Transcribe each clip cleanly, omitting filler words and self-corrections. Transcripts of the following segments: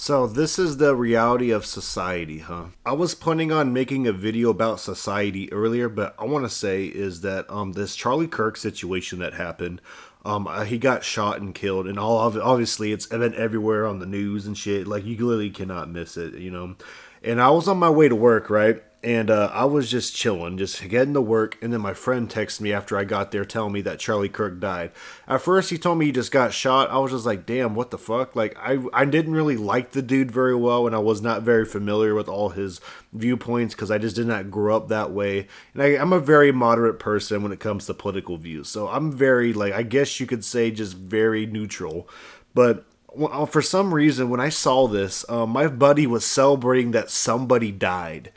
So this is the reality of society, huh? I was planning on making a video about society earlier, but I want to say is that this Charlie Kirk situation that happened, he got shot and killed, and obviously it's been everywhere on the news and shit. Like you literally cannot miss it, you know. And I was on my way to work, right? And I was just chilling, just getting to work, and then my friend texted me after I got there telling me that Charlie Kirk died. At first, he told me he just got shot. I was just like, damn, what the fuck? Like, I didn't really like the dude very well, and I was not very familiar with all his viewpoints because I just did not grow up that way. And I'm a very moderate person when it comes to political views. So I'm very, like, I guess you could say just very neutral. But for some reason, when I saw this, my buddy was celebrating that somebody died.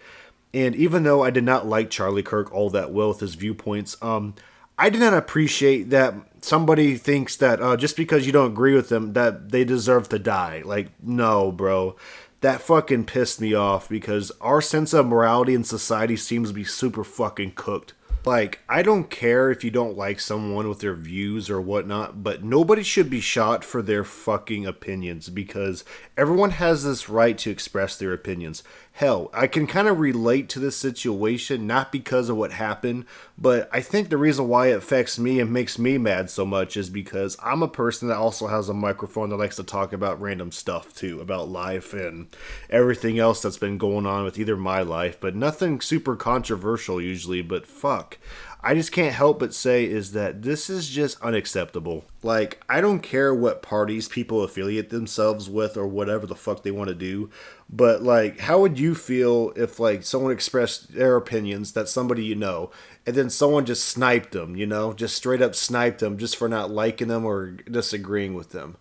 And even though I did not like Charlie Kirk all that well with his viewpoints, I did not appreciate that somebody thinks that just because you don't agree with them that they deserve to die. Like, no, bro. That fucking pissed me off because our sense of morality in society seems to be super fucking cooked. Like, I don't care if you don't like someone with their views or whatnot, but nobody should be shot for their fucking opinions because everyone has this right to express their opinions. Hell, I can kind of relate to this situation, not because of what happened, but I think the reason why it affects me and makes me mad so much is because I'm a person that also has a microphone that likes to talk about random stuff too, about life and everything else that's been going on with either my life, but nothing super controversial usually, but fuck. I just can't help but say is that this is just unacceptable. Like, I don't care what parties people affiliate themselves with or whatever the fuck they want to do, but like, how would you feel if like someone expressed their opinions that somebody you know, and then someone just sniped them, you know, just straight up sniped them just for not liking them or disagreeing with them?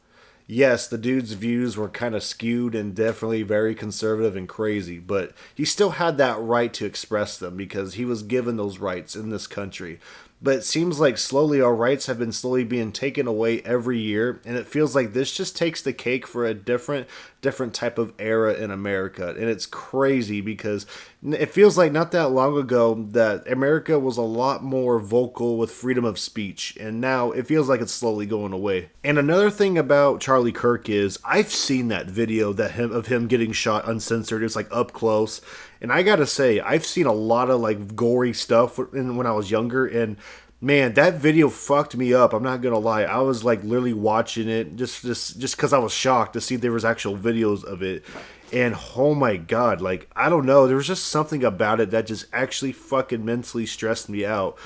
Yes, the dude's views were kind of skewed and definitely very conservative and crazy, but he still had that right to express them because he was given those rights in this country. But it seems like slowly our rights have been slowly being taken away every year, and it feels like this just takes the cake for a different type of era in America. And it's crazy because it feels like not that long ago that America was a lot more vocal with freedom of speech, and now it feels like it's slowly going away. And another thing about Charlie Kirk is I've seen that video of him getting shot uncensored. It's like up close. And I gotta say, I've seen a lot of like gory stuff when I was younger, and man, that video fucked me up. I'm not gonna lie. I was like literally watching it just because I was shocked to see there was actual videos of it. And oh my god, like I don't know, there was just something about it that just actually fucking mentally stressed me out.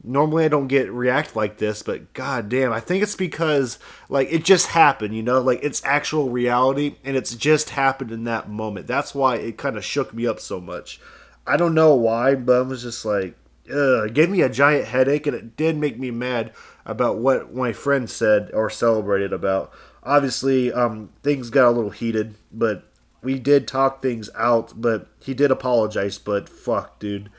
Normally I don't get react like this, but god damn, I think it's because like it just happened, you know, like it's actual reality and it's just happened in that moment. That's why it kind of shook me up so much. I don't know why, but I was just like, ugh, it gave me a giant headache, and it did make me mad about what my friend said or celebrated about. Obviously, things got a little heated, but we did talk things out. But he did apologize. But fuck, dude.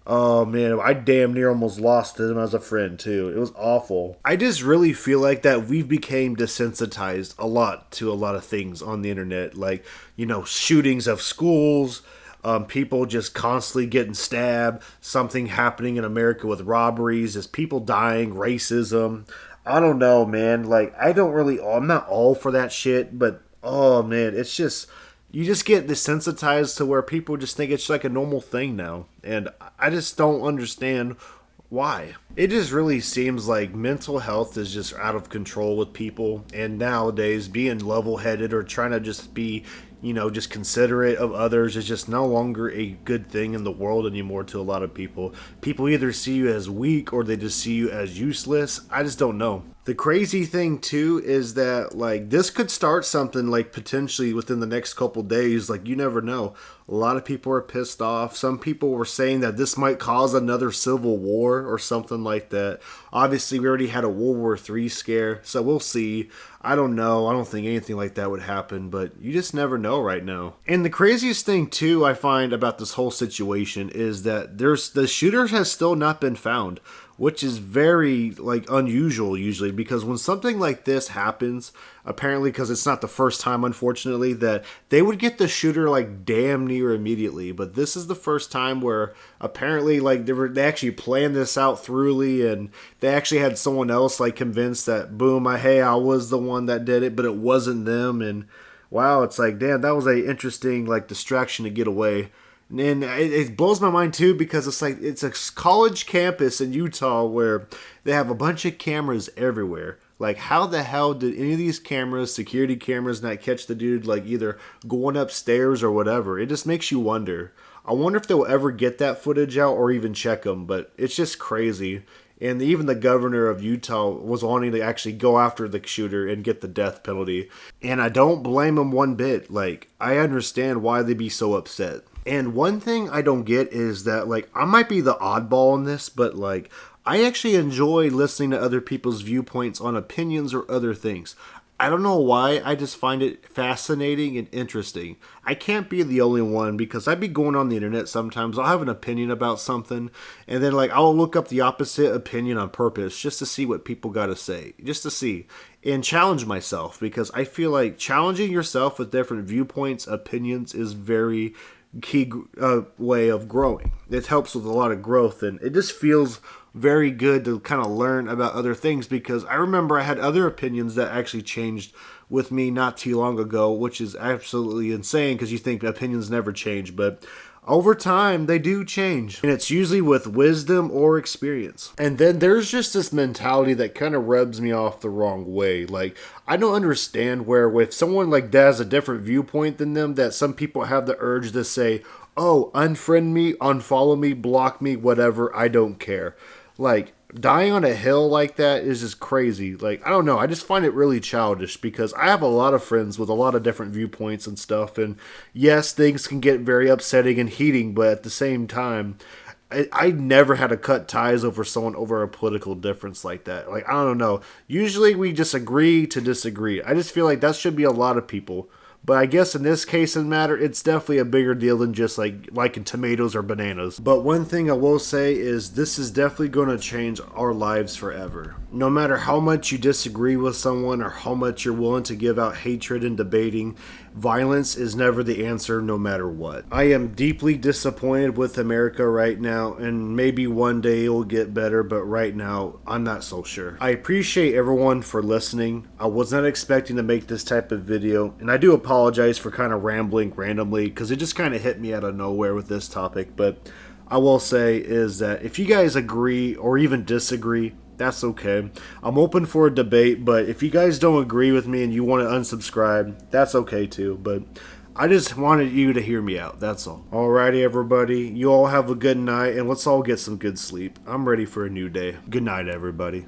Oh man, I damn near almost lost him as a friend too. It was awful. I just really feel like that we've became desensitized a lot to a lot of things on the internet, like you know, shootings of schools, people just constantly getting stabbed, something happening in America with robberies, just people dying, racism. I don't know, man. Like, I'm not all for that shit, but oh man, it's just, you just get desensitized to where people just think it's like a normal thing now. And I just don't understand why. It just really seems like mental health is just out of control with people, and nowadays being level headed or trying to just be, you know, just considerate of others is just no longer a good thing in the world anymore to a lot of people. People either see you as weak or they just see you as useless. I just don't know. The crazy thing too is that like this could start something like potentially within the next couple days. Like you never know. A lot of people are pissed off. Some people were saying that this might cause another civil war or something like that. Obviously, we already had a World War III scare, so we'll see. I don't know. I don't think anything like that would happen, but you just never know right now. And the craziest thing too I find about this whole situation is that the shooter has still not been found, which is very like unusual usually, because when something like this happens, apparently because it's not the first time unfortunately, that they would get the shooter like damn near immediately, but this is the first time where apparently like they actually planned this out thoroughly, and they actually had someone else like convinced that boom, I was the one that did it, but it wasn't them. And wow, it's like, damn, that was a interesting like distraction to get away. And it blows my mind too because it's like it's a college campus in Utah where they have a bunch of cameras everywhere. Like, how the hell did any of these cameras, security cameras, not catch the dude like either going upstairs or whatever? It just makes you wonder. I wonder if they'll ever get that footage out or even check them. But it's just crazy. And even the governor of Utah was wanting to actually go after the shooter and get the death penalty. And I don't blame him one bit. Like, I understand why they'd be so upset. And one thing I don't get is that, like, I might be the oddball in this, but, like, I actually enjoy listening to other people's viewpoints on opinions or other things. I don't know why, I just find it fascinating and interesting. I can't be the only one because I'd be going on the internet sometimes. I'll have an opinion about something, and then like I'll look up the opposite opinion on purpose just to see what people got to say, just to see and challenge myself because I feel like challenging yourself with different viewpoints, opinions is very key way of growing. It helps with a lot of growth, and it just feels very good to kind of learn about other things because I remember I had other opinions that actually changed with me not too long ago, which is absolutely insane because you think opinions never change, but over time they do change, and it's usually with wisdom or experience. And then there's just this mentality that kind of rubs me off the wrong way. Like, I don't understand where with someone like that has a different viewpoint than them, that some people have the urge to say, oh, unfriend me, unfollow me, block me, whatever, I don't care. Like, dying on a hill like that is just crazy. Like, I don't know, I just find it really childish because I have a lot of friends with a lot of different viewpoints and stuff, and yes, things can get very upsetting and heating, but at the same time, I never had to cut ties over someone over a political difference like that. Like, I don't know, usually we just agree to disagree. I just feel like that should be a lot of people. But I guess in this case and matter, it's definitely a bigger deal than just like liking tomatoes or bananas. But one thing I will say is this is definitely going to change our lives forever. No matter how much you disagree with someone or how much you're willing to give out hatred and debating, violence is never the answer no matter what. I am deeply disappointed with America right now, and maybe one day it will get better, but right now I'm not so sure. I appreciate everyone for listening. I was not expecting to make this type of video, and I do apologize for kind of rambling randomly because it just kind of hit me out of nowhere with this topic, but I will say is that if you guys agree or even disagree, that's okay. I'm open for a debate, but if you guys don't agree with me and you want to unsubscribe, that's okay too. But I just wanted you to hear me out, that's all. Alrighty, everybody. You all have a good night, and let's all get some good sleep. I'm ready for a new day. Good night, everybody.